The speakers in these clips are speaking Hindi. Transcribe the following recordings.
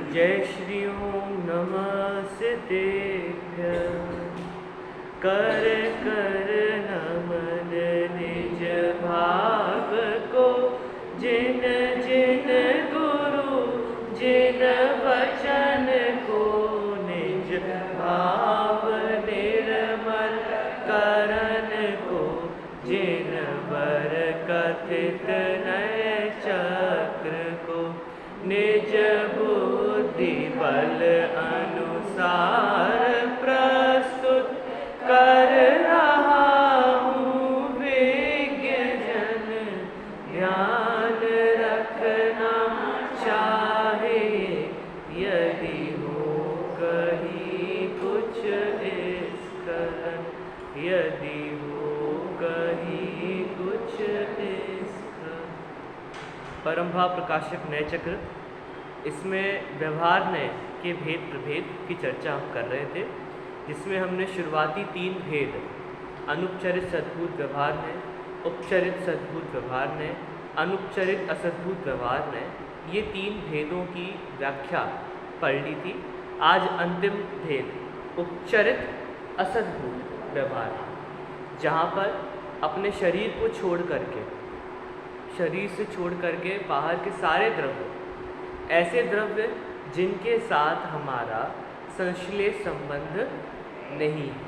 जय श्री ओम नमस्तेभ्य। कर कर नमन निज भाव को, जिन जिन गुरु जिन वचन को, निज भाव निर्मल करन को, जिन बर कथित नय चक्र को, निज बुद्धि बल अनुसार प्रस्तुत कर रहा हूँ विज्ञ जन। ध्यान रखना चाहे यदि हो कहीं कुछ इसका, यदि हो कहीं कुछ इसका। परम भाव प्रकाशक नय चक्र, इसमें व्यवहार नय के भेद प्रभेद की चर्चा हम कर रहे थे, जिसमें हमने शुरुआती 3 भेद अनुपचरित सद्भूत व्यवहार नय, उपचरित सद्भूत व्यवहार नय, अनुपचरित असद्भूत व्यवहार नय, ये 3 भेदों की व्याख्या पढ़ ली थी। आज अंतिम भेद उपचरित असद्भूत व्यवहार, जहाँ पर अपने शरीर को छोड़ करके, शरीर से छोड़ करके बाहर के सारे द्रव्य, ऐसे द्रव्य जिनके साथ हमारा संश्लेष संबंध नहीं है,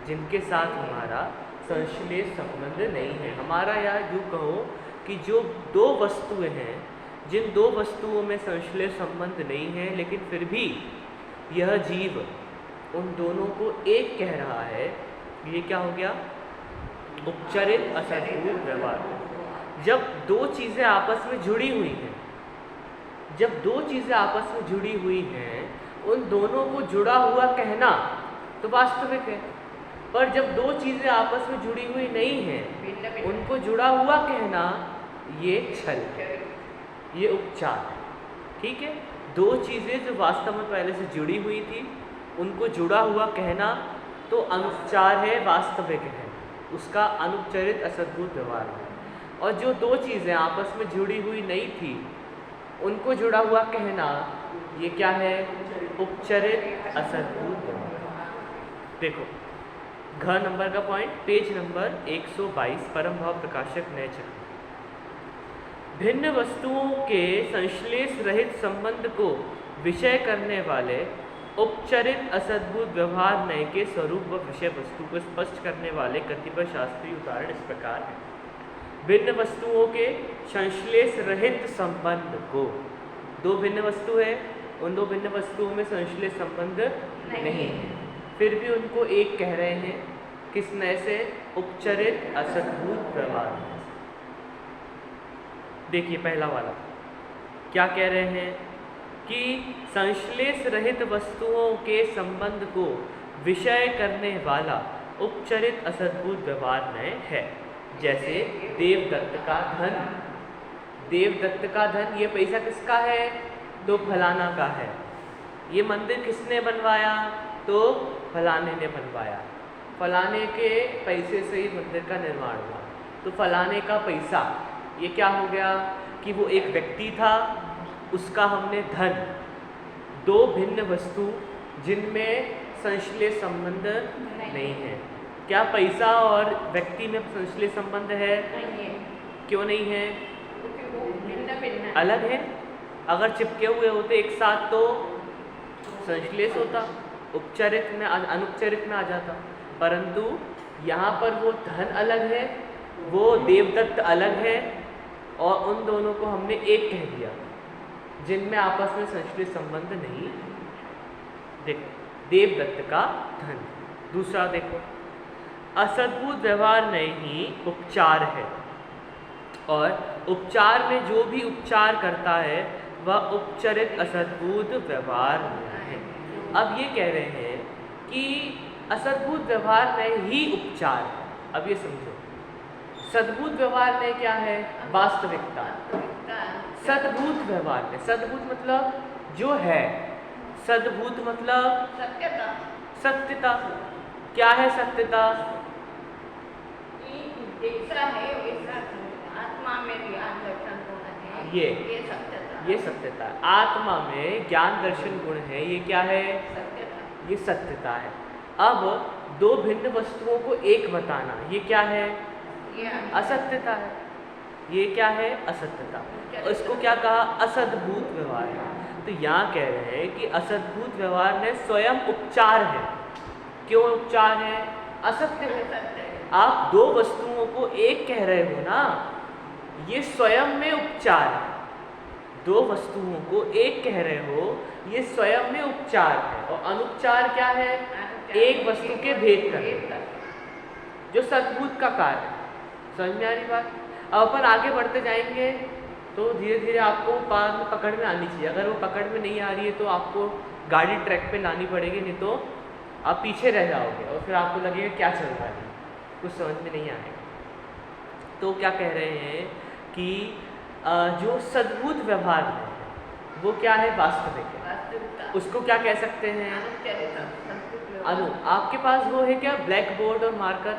जिनके साथ हमारा संश्लेष संबंध नहीं है, हमारा या यूँ कहो कि जो 2 वस्तुएं हैं, जिन 2 वस्तुओं में संश्लेष संबंध नहीं है, लेकिन फिर भी यह जीव उन दोनों को एक कह रहा है, ये क्या हो गया? उपचरित असद्भूत व्यवहार। जब 2 चीज़ें आपस में जुड़ी हुई हैं, जब 2 चीज़ें आपस में जुड़ी हुई हैं, उन दोनों को जुड़ा हुआ कहना तो वास्तविक है, पर जब 2 चीज़ें आपस में जुड़ी हुई नहीं हैं, उनको जुड़ा हुआ कहना ये छल है, ये उपचार है। ठीक है, 2 चीज़ें जो वास्तव में पहले से जुड़ी हुई थी, उनको जुड़ा हुआ कहना तो अनुपचार है, वास्तविक है, उसका अनुपचरित असद्भूत व्यवहार है। और जो 2 चीज़ें आपस में जुड़ी हुई नहीं थी, उनको जुड़ा हुआ कहना ये क्या है? उपचरित असद्भूत व्यवहार। देखो घ नंबर का पॉइंट, पेज नंबर 122, परम भाव प्रकाशक नय चक्र। भिन्न वस्तुओं के संश्लेष रहित संबंध को विषय करने वाले उपचरित असद्भूत व्यवहार नय के स्वरूप व विषय वस्तु को स्पष्ट करने वाले कतिपय शास्त्रीय उदाहरण इस प्रकार हैं। भिन्न वस्तुओं के संश्लेष रहित संबंध को, 2 भिन्न वस्तु है, उन 2 भिन्न वस्तुओं में संश्लेष संबंध नहीं है, फिर भी उनको एक कह रहे हैं, किस नय से? उपचरित असद्भूत व्यवहार। देखिए पहला वाला क्या कह रहे हैं कि संश्लेष रहित वस्तुओं के संबंध को विषय करने वाला उपचरित असद्भूत व्यवहार नय है। जैसे देवदत्त का धन, देवदत्त का धन, ये पैसा किसका है? तो फलाना का है। ये मंदिर किसने बनवाया? तो फलाने ने बनवाया। फलाने के पैसे से ही मंदिर का निर्माण हुआ, तो फलाने का पैसा, ये क्या हो गया कि वो एक व्यक्ति था, उसका हमने धन। 2 भिन्न वस्तु जिनमें संश्लेष संबंध नहीं है। क्या पैसा और व्यक्ति में संश्लेष संबंध है? नहीं है। क्यों नहीं है? क्योंकि वो भिन्न अलग है। अगर चिपके हुए होते एक साथ तो संश्लेष होता, उपचरित में अनुपचरित में आ जाता, परंतु यहाँ पर वो धन अलग है, वो देवदत्त अलग है, और उन दोनों को हमने एक कह दिया, जिनमें आपस में संश्लेष संबंध नहीं। देखो देवदत्त का धन। दूसरा देखो, असद्भूत व्यवहार नहीं उपचार है, और उपचार में जो भी उपचार करता है वह उपचरित असद्भूत व्यवहार है। अब ये कह रहे हैं कि असद्भूत व्यवहार में ही उपचार है। अब ये समझो, सद्भूत व्यवहार में क्या है? वास्तविकता। सद्भूत व्यवहार में, सद्भूत मतलब जो है, सद्भूत मतलब सत्यता। सत्यता। क्या है सत्यता? जैसा है वैसा आत्मा में भी आदर्शन होना चाहिए, ये सत्यता। ये सत्यता है। आत्मा में ज्ञान दर्शन गुण है, ये क्या है? सत्यता। ये सत्यता है। अब दो भिन्न वस्तुओं को एक बताना, ये क्या है? ये असत्यता है। ये क्या है? असत्यता। और इसको क्या कहा? असद्भूत व्यवहार है। तो यहाँ कह रहे हैं कि असद्भूत व्यवहार में स्वयं उपचार है। क्यों उपचार है? असत्य है। सत्य है। आप दो वस्तुओं को एक कह रहे हो ना, ये स्वयं में उपचार है। दो वस्तुओं को एक कह रहे हो, ये स्वयं में उपचार है। और अनुपचार क्या है? एक वस्तु के भेद करना, जो सद्भूत का कार्य है। समझ में आ रही बात? अब अपन आगे बढ़ते जाएंगे तो धीरे धीरे आपको बाद में पकड़ में आनी चाहिए। अगर वो पकड़ में नहीं आ रही है तो आपको गाड़ी ट्रैक पे लानी पड़ेगी, नहीं तो आप पीछे रह जाओगे और फिर आपको लगेगा क्या चल रहा है, कुछ समझ में नहीं आएगा। तो क्या कह रहे हैं कि जो सद्भूत व्यवहार है वो क्या है? वास्तविक है। वास्तविकता। उसको क्या कह सकते हैं? अनु। आपके पास वो है क्या? ब्लैक बोर्ड और मार्कर,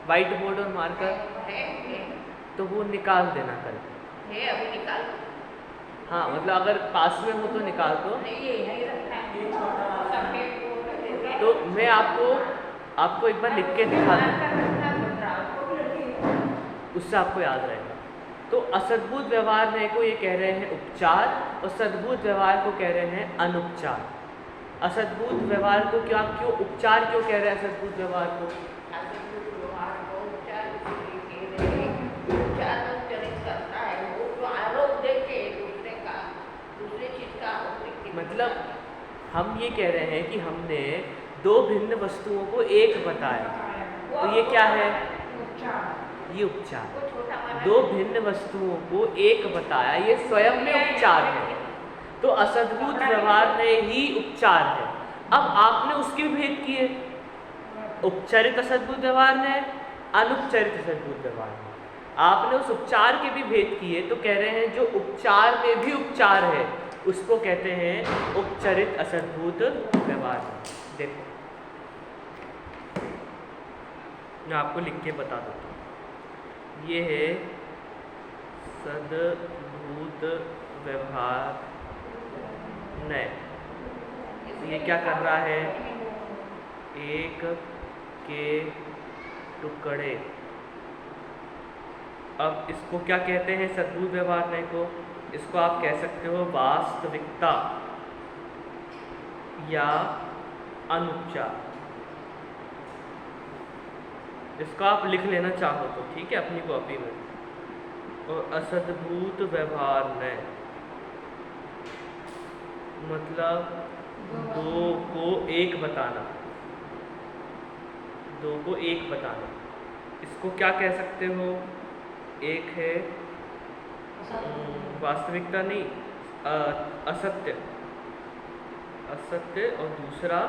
वाइट बोर्ड और मार्कर? है। तो वो निकाल देना कल। है अभी निकाल। हाँ, मतलब अगर पास में हो तो निकाल दो। नहीं ये है रखा है। सफेद बोर्ड है। तो मैं आपको एक बार लिख के दिखा दूँ, उससे आपको याद रहेगा। तो असद्भुत व्यवहार ने को ये कह रहे हैं उपचार, और सद्भुत व्यवहार को कह रहे हैं अनुपचार। असद्भुत व्यवहार को क्यों उपचार क्यों कह रहे हैं? असद्भुत व्यवहार को मतलब हम ये कह रहे हैं कि हमने दो भिन्न वस्तुओं को एक बताया, तो ये क्या है? ये उपचार। दो भिन्न वस्तुओं को एक बताया, ये स्वयं में उपचार है। तो असद्भुत व्यवहार में ही उपचार है। अब आपने उसके भी भेद किए, उपचारित असद्भुत व्यवहार ने, अनुपचारित असद्भुत व्यवहार ने। आपने उस उपचार के भी भेद किए, तो कह रहे हैं जो उपचार में भी उपचार है उसको कहते हैं उपचारित असद्भुत व्यवहार। देखो मैं आपको लिख के बता देता हूँ। ये है सद्भुत व्यवहार न। ये क्या कर रहा है? एक के टुकड़े। अब इसको क्या कहते हैं? सद्भुत व्यवहार न को इसको आप कह सकते हो वास्तविकता या अनुपचार। इसको आप लिख लेना चाहो तो ठीक है अपनी कॉपी में। और असद्भुत व्यवहार न मतलब दो को एक बताना, दो को एक बताना। इसको क्या कह सकते हो? एक है वास्तविकता नहीं, असत्य, असत्य, और दूसरा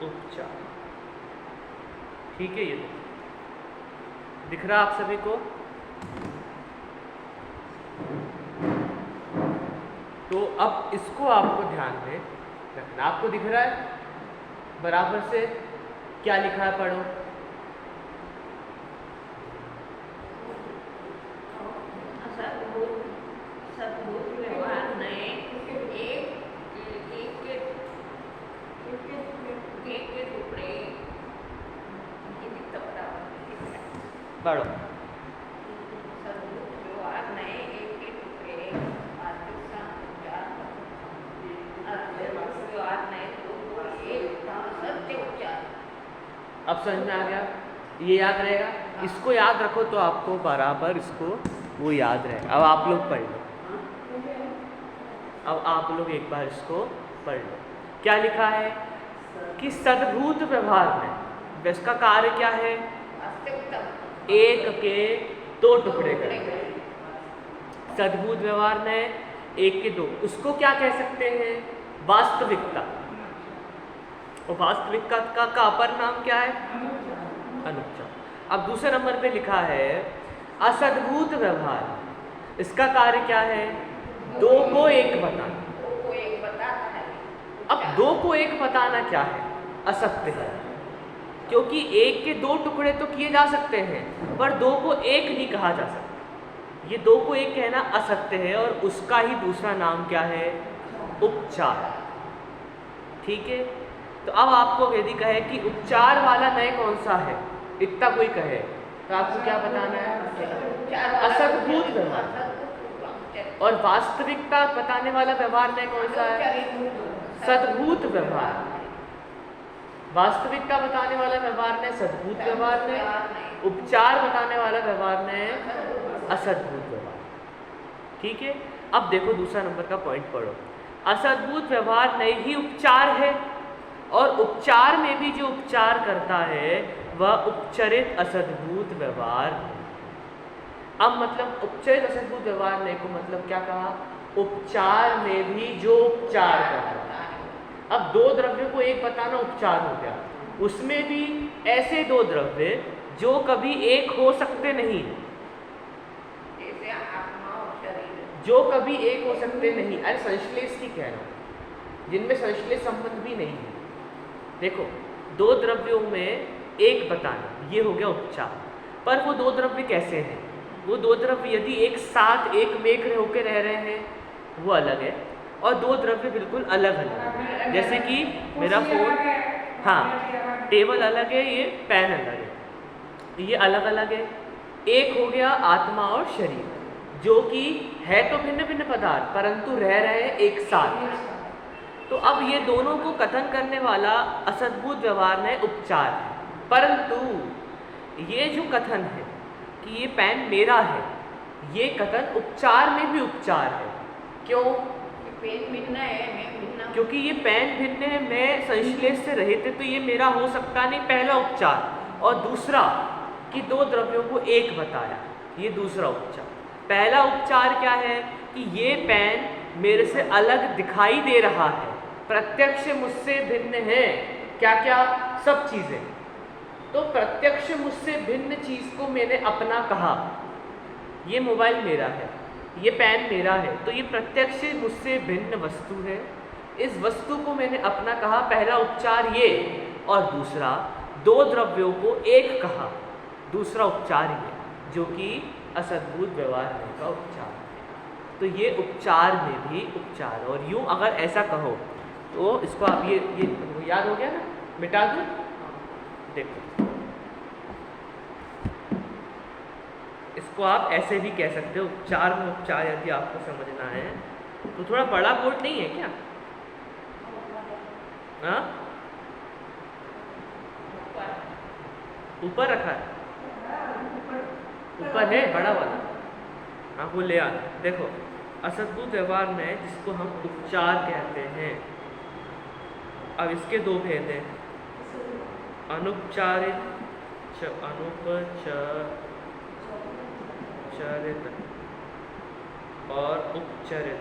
उपचार। ठीक है, ये दिख रहा आप सभी को? तो अब इसको आपको ध्यान में रखना। आपको दिख रहा है बराबर से? क्या लिखा है पढ़ो। सद्भुत व्यवहार ने एक के टुकड़े पढ़ो। सद्भुत व्यवहार ने एक के टुकड़े व्यवहार ने एक सत्य उपचार। अब समझ में आ गया? ये याद रहेगा। इसको याद रखो तो आपको बराबर इसको वो याद रहेगा। अब आप लोग पढ़ लो, अब आप लोग एक बार इसको पढ़ लो। क्या लिखा है कि सद्भुत व्यवहार में इसका कार्य क्या है? एक के दो टुकड़े करेंगे। सद्भुत व्यवहार में एक के दो, उसको क्या कह सकते हैं? वास्तविकता। और वास्तविकता का अपर नाम क्या है? अनुपचार। अब दूसरे नंबर पे लिखा है असद्भुत व्यवहार। इसका कार्य क्या है? दो को एक बताना। अब दो को एक बताना क्या है? असत्य है, क्योंकि एक के दो टुकड़े तो किए जा सकते हैं पर दो को एक नहीं कहा जा सकता। ये दो को एक कहना असत्य है और उसका ही दूसरा नाम क्या है? उपचार। ठीक है, तो अब आपको यदि कहे कि उपचार वाला नय कौन सा है, इतना कोई कहे तो आपको क्या बताना है? असद्भूत व्यवहार। और वास्तविकता बताने वाला व्यवहार नय कौन सा है? सद्भूत व्यवहार। वास्तविकता बताने वाला व्यवहार ने सद्भूत व्यवहार ने, उपचार बताने वाला व्यवहार ने असद्भूत व्यवहार। ठीक है, अब देखो दूसरा नंबर का पॉइंट पढ़ो। असद्भूत व्यवहार नहीं ही उपचार है, और उपचार में भी जो उपचार करता है वह उपचरित असद्भूत व्यवहार है। अब मतलब उपचरित असद्भूत व्यवहार ने को मतलब क्या कहा? उपचार में भी जो उपचार करता है। अब दो द्रव्य को एक बताना उपचार हो गया, उसमें भी ऐसे दो द्रव्य जो कभी एक हो सकते नहीं, जैसे आत्मा और शरीर, जो कभी एक हो सकते नहीं। अरे संश्लेष की कह रहा हूँ, जिनमें संश्लेष संबंध भी नहीं है। देखो, दो द्रव्यों में एक बताना, ये हो गया उपचार। पर वो दो द्रव्य कैसे हैं? वो दो द्रव्य यदि एक साथ एक मेघ होकर रह रहे हैं वो अलग है, और दो द्रव्य बिल्कुल अलग अलग है। जैसे कि मेरा फोन, हाँ, टेबल अलग है, ये पेन अलग है, ये अलग अलग है। एक हो गया आत्मा और शरीर, जो कि है तो भिन्न भिन्न पदार्थ परंतु रह रहे हैं एक साथ। तो अब ये दोनों को कथन करने वाला असद्भूत व्यवहार है उपचार है। परंतु ये जो कथन है कि ये पेन मेरा है, ये कथन उपचार में भी उपचार है। क्यों? पेन भिन्न है, मैं भिन्न। क्योंकि ये पेन भिन्न है, मैं संश्लेष से रहित है, तो ये मेरा हो सकता नहीं, पहला उपचार। और दूसरा कि दो द्रव्यों को एक बताया, ये दूसरा उपचार। पहला उपचार क्या है कि ये पेन मेरे से अलग दिखाई दे रहा है, प्रत्यक्ष मुझसे भिन्न है। क्या क्या? सब चीज़ें। तो प्रत्यक्ष मुझसे भिन्न चीज़ को मैंने अपना कहा, ये मोबाइल मेरा है, ये पेन मेरा है, तो ये प्रत्यक्ष मुझसे भिन्न वस्तु है। इस वस्तु को मैंने अपना कहा, पहला उपचार ये। और दूसरा, दो द्रव्यों को एक कहा, दूसरा उपचार ये, जो कि असद्भूत व्यवहार का उपचार है। तो ये उपचार में भी उपचार। और यूँ अगर ऐसा कहो तो इसको आप ये याद हो गया ना, मिटा दूँ? देखो, इसको आप ऐसे भी कह सकते हो, उपचार में उपचार, यदि आपको समझना है तो। थोड़ा बड़ा बोर्ड नहीं है क्या? हाँ, ऊपर रखा है, ऊपर है बड़ा वाला। हाँ, वो ले आना। देखो, असद्भूत व्यवहार में जिसको हम उपचार कहते हैं, अब इसके दो भेद हैं, अनुपचारित और उपचरित।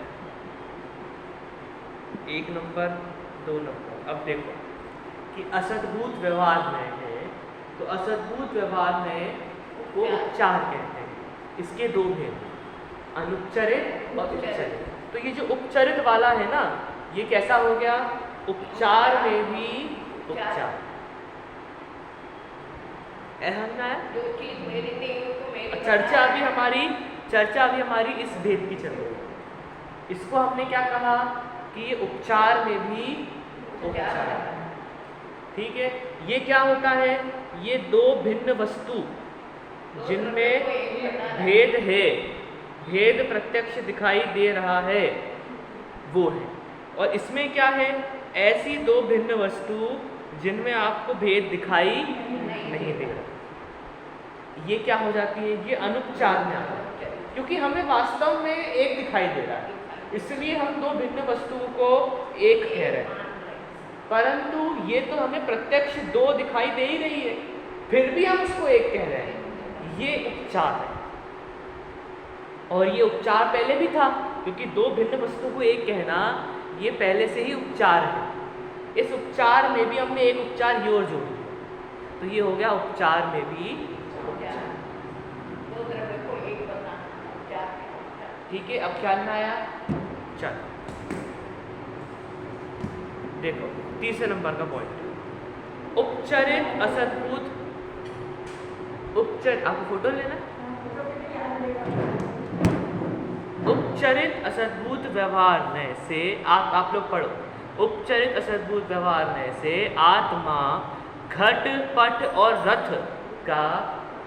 एक नंबर, दो नंबर। अब देखो कि असद्भूत व्यवहार में है, तो असद्भूत व्यवहार में वो उपचार कहते हैं। इसके दो भेद, अनुपचरित और उपचरित। तो ये जो उपचरित वाला है ना, ये कैसा हो गया? उपचार में भी उपचार। अहम ना है, जो चीज मेरी नहीं हो तो मेरी। चर्चा अभी हमारी इस भेद की चल रही है। इसको हमने क्या कहा कि ये उपचार में भी उपचार है। ठीक है, ये क्या होता है? ये दो भिन्न वस्तु जिनमें भेद है, भेद प्रत्यक्ष दिखाई दे रहा है, वो है। और इसमें क्या है? ऐसी दो भिन्न वस्तु जिनमें आपको भेद दिखाई नहीं दे रहा, ये क्या हो जाती है? ये अनुपचार में आता है, क्योंकि हमें वास्तव में एक दिखाई दे रहा है, इसलिए हम दो भिन्न वस्तुओं को एक कह रहे हैं। परंतु ये तो हमें प्रत्यक्ष दो दिखाई दे ही रही है, फिर भी हम उसको एक कह रहे हैं, ये उपचार है। और ये उपचार पहले भी था, क्योंकि दो भिन्न वस्तु को एक कहना ये पहले से ही उपचार है। इस उपचार में भी हमने एक उपचार ये और जोड़ दिया, तो ये हो गया उपचार में भी उपचार। दो द्रव्य को एक बताना उपचार है। ठीक है, अब ख्याल में आया? चलो देखो, तीसरे नंबर का पॉइंट, उपचरित असद्भूत। उपचरित, आपको फोटो लेना? उपचरित असद्भुत व्यवहार ने से आप लोग पढ़ो। उपचरित असद्भुत व्यवहार ने से आत्मा घट पट और रथ का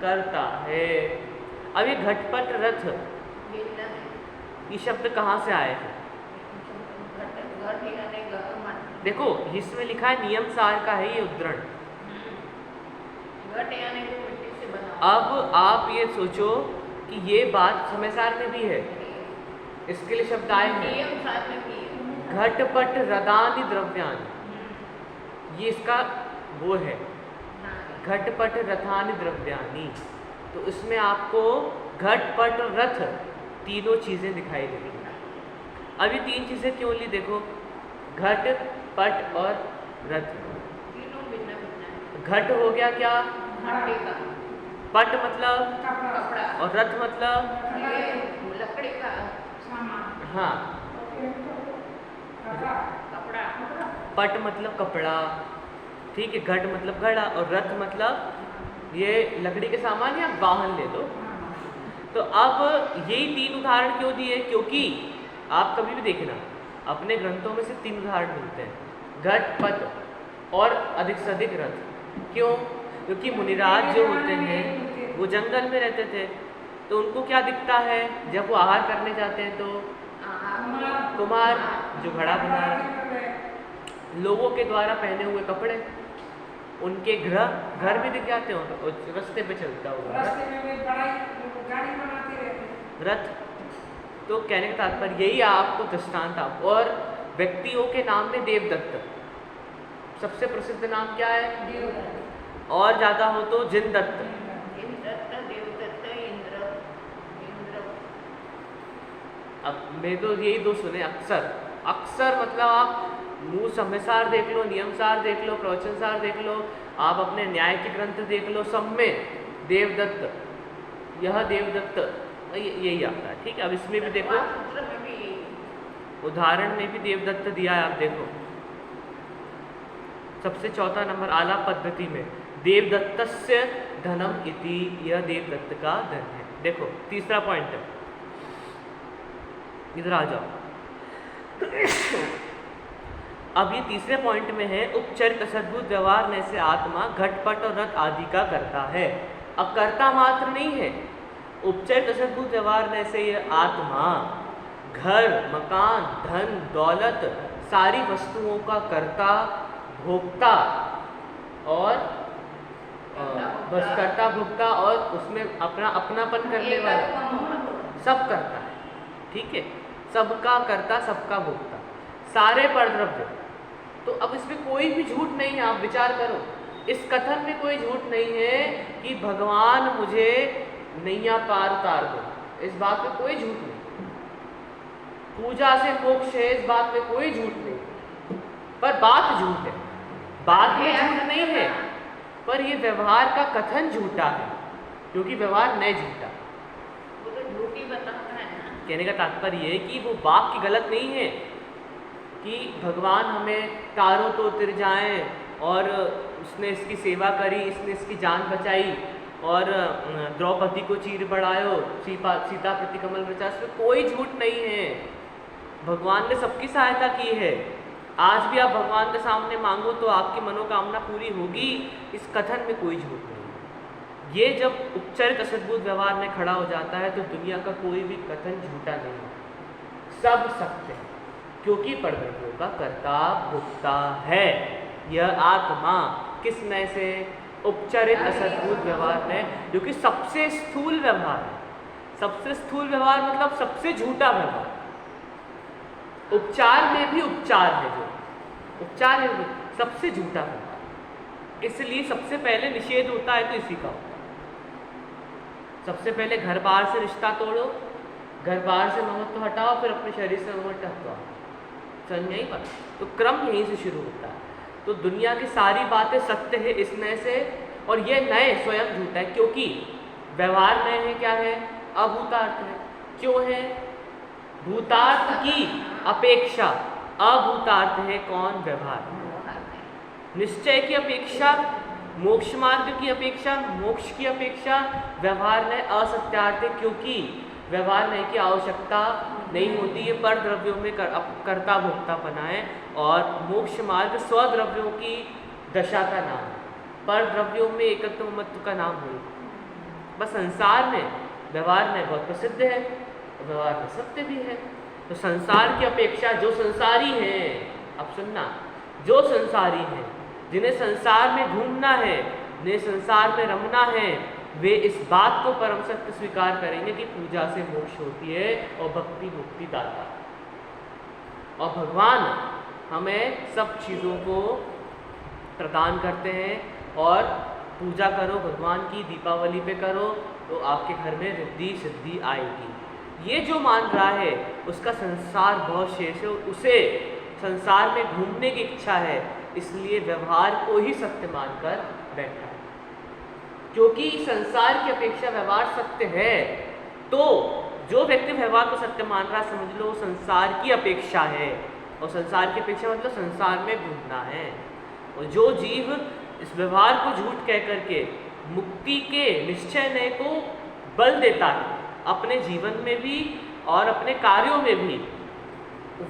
करता है। अब ये घटपट रथ ये शब्द कहाँ से आए हैं? देखो इसमें लिखा है नियम सार का है ये उद्धरण। अब आप ये सोचो कि ये बात समय सार में भी है, इसके लिए शब्द आए हैं घटपट रदानि द्रव्यानि, ये इसका वो है घटपट रथानि द्रव्यानि। तो इसमें आपको घटपट रथ तीनों चीजें दिखाई देंगी। अब ये तीन चीजें क्यों ली? देखो घट पट और रथ। घट हो गया क्या? पट मतलब कपड़ा और रथ मतलब लकड़ी का हाँ कपड़ा। पट मतलब कपड़ा, ठीक है। घट मतलब घड़ा और रथ मतलब ये लकड़ी के सामान या वाहन ले लो। तो अब यही तीन उदाहरण क्यों दिए? क्योंकि आप कभी भी देखना अपने ग्रंथों में से तीन उदाहरण मिलते हैं, घट पट और अधिक से अधिक रथ। क्यों? क्योंकि मुनिराज जो होते हैं वो जंगल में रहते थे, तो उनको क्या दिखता है जब वो आहार करने जाते हैं? तो कुमार जो घड़ा बना रहा, लोगों के द्वारा पहने हुए कपड़े, उनके घर भी दिख जाते हो, रास्ते पे चलता हुआ रथ। तो कहने का तात्पर्य यही आपको दृष्टांत। और व्यक्तियों के नाम में देवदत्त सबसे प्रसिद्ध नाम क्या है? और ज़्यादा हो तो जिनदत्त, अब मैं तो यही दो सुने अक्सर। अक्सर मतलब आप मूल समयसार देख लो, नियमसार देख लो, प्रवचनसार देख लो, आप अपने न्याय के ग्रंथ देख लो, सब में देवदत्त, यह देवदत्त यही आता है, ठीक है। अब इसमें भी देखो उदाहरण में भी देवदत्त दिया है, आप देखो सबसे चौथा नंबर आला पद्धति में देवदत्तस्य धनम इति, यह देवदत्त का धन है। देखो तीसरा पॉइंट है, इधर आ जाओ। अब ये तीसरे पॉइंट में है उपचरित असद्भुत व्यवहार ने से आत्मा घटपट और रथ आदि का करता है। अब करता मात्र नहीं है, उपचरित असद्भुत व्यवहार ने से यह आत्मा घर मकान धन दौलत सारी वस्तुओं का कर्ता भोक्ता और बस कर्ता भोक्ता और उसमें अपना अपनापन करने वाला सब करता है, ठीक है। सबका कर्ता सबका भोक्ता सारे परद्रव्य। तो अब इसमें कोई भी झूठ नहीं है, आप विचार करो, इस कथन में कोई झूठ नहीं है कि भगवान मुझे नैया पार उतार दो, इस बात में कोई झूठ नहीं। पूजा से मोक्ष है, इस बात में कोई झूठ नहीं, पर बात झूठ है, बात में झूठ नहीं है, पर ये व्यवहार का कथन झूठा है, क्योंकि व्यवहार नहीं झूठा। वो तो झूठी बताता है ना। कहने का तात्पर्य ये कि वो वाक्य गलत नहीं है कि भगवान हमें तारों तो उतर जाएं और उसने इसकी सेवा करी, इसने इसकी जान बचाई और द्रौपदी को चीर बढ़ायो, सीता प्रति कमल रचा, इसमें कोई झूठ नहीं है। भगवान ने सबकी सहायता की है। आज भी आप भगवान के सामने मांगो तो आपकी मनोकामना पूरी होगी, इस कथन में कोई झूठ नहीं है। ये जब उपचरित असद्भुत व्यवहार में खड़ा हो जाता है तो दुनिया का कोई भी कथन झूठा नहीं है, सब सत्य है, क्योंकि परद्रव्यों का कर्ता भोक्ता है यह आत्मा। किस नए से? उपचरित असद्भुत व्यवहार में, जो कि सबसे स्थूल व्यवहार है। सबसे स्थूल व्यवहार मतलब सबसे झूठा व्यवहार। उपचार में भी उपचार है, जो उपचार है सबसे झूठा व्यवहार, इसलिए सबसे पहले निषेध होता है तो इसी का होता है। सबसे पहले घर बार से रिश्ता तोड़ो, घर बार से महत्व हटाओ, फिर अपने शरीर से महत्व हटाओ, समझ नहीं पा। तो क्रम यहीं से शुरू होता है। तो दुनिया की सारी बातें सत्य है इस नए से, और ये नए स्वयं झूठा है, क्योंकि व्यवहार नए है क्या है? अभूतार्थ है। क्यों है? भूतार्थ की अपेक्षा अभूतार्थ है कौन? व्यवहार। निश्चय की अपेक्षा, मोक्ष मार्ग की अपेक्षा, मोक्ष की अपेक्षा व्यवहार में असत्यार्थ है, क्योंकि व्यवहार नहीं की आवश्यकता नहीं होती। ये पर द्रव्यों में कर्ता भोक्तापना है। और मोक्ष मार्ग स्वद्रव्यों की दशा का नाम है, पर द्रव्यों में एकत्व मत्व का नाम नहीं। बस संसार में व्यवहार में बहुत प्रसिद्ध है, व्यवहार में सत्य भी है। तो संसार की अपेक्षा जो संसारी हैं, अब सुनना, जो संसारी हैं, जिन्हें संसार में घूमना है, जिन्हें संसार में रमना है, वे इस बात को परम सत्य स्वीकार करेंगे कि पूजा से मोक्ष होती है और भक्ति मुक्ति दाता। और भगवान हमें सब चीज़ों को प्रदान करते हैं। और पूजा करो भगवान की, दीपावली पे करो तो आपके घर में रिद्धि सिद्धि आएगी। ये जो मान रहा है उसका संसार बहुत शेष है, उसे संसार में घूमने की इच्छा है, इसलिए व्यवहार को ही सत्य मानकर बैठा है। क्योंकि संसार की अपेक्षा व्यवहार सत्य है, तो जो व्यक्ति व्यवहार को सत्य मान रहा है, समझ लो संसार की अपेक्षा है। और संसार की अपेक्षा मतलब संसार में घूमना है। और जो जीव इस व्यवहार को झूठ कह करके मुक्ति के निश्चय को बल देता है अपने जीवन में भी और अपने कार्यों में भी,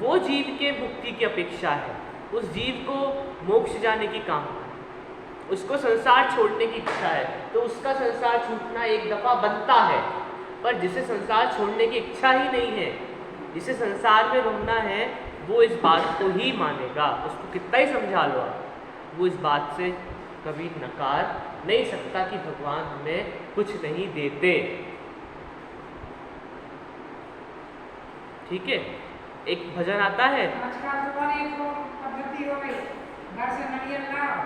वो जीव के मुक्ति की अपेक्षा है। उस जीव को मोक्ष जाने की कामना है, उसको संसार छोड़ने की इच्छा है, तो उसका संसार छूटना एक दफ़ा बनता है। पर जिसे संसार छोड़ने की इच्छा ही नहीं है, जिसे संसार में रुकना है, वो इस बात को ही मानेगा। उसको कितना ही समझा लो आप, वो इस बात से कभी नकार नहीं सकता कि भगवान हमें कुछ नहीं देते। ठीक है, एक भजन आता है, आजकल तुम्हारी एक पद्धति हो गई, घर से नारियल लाओ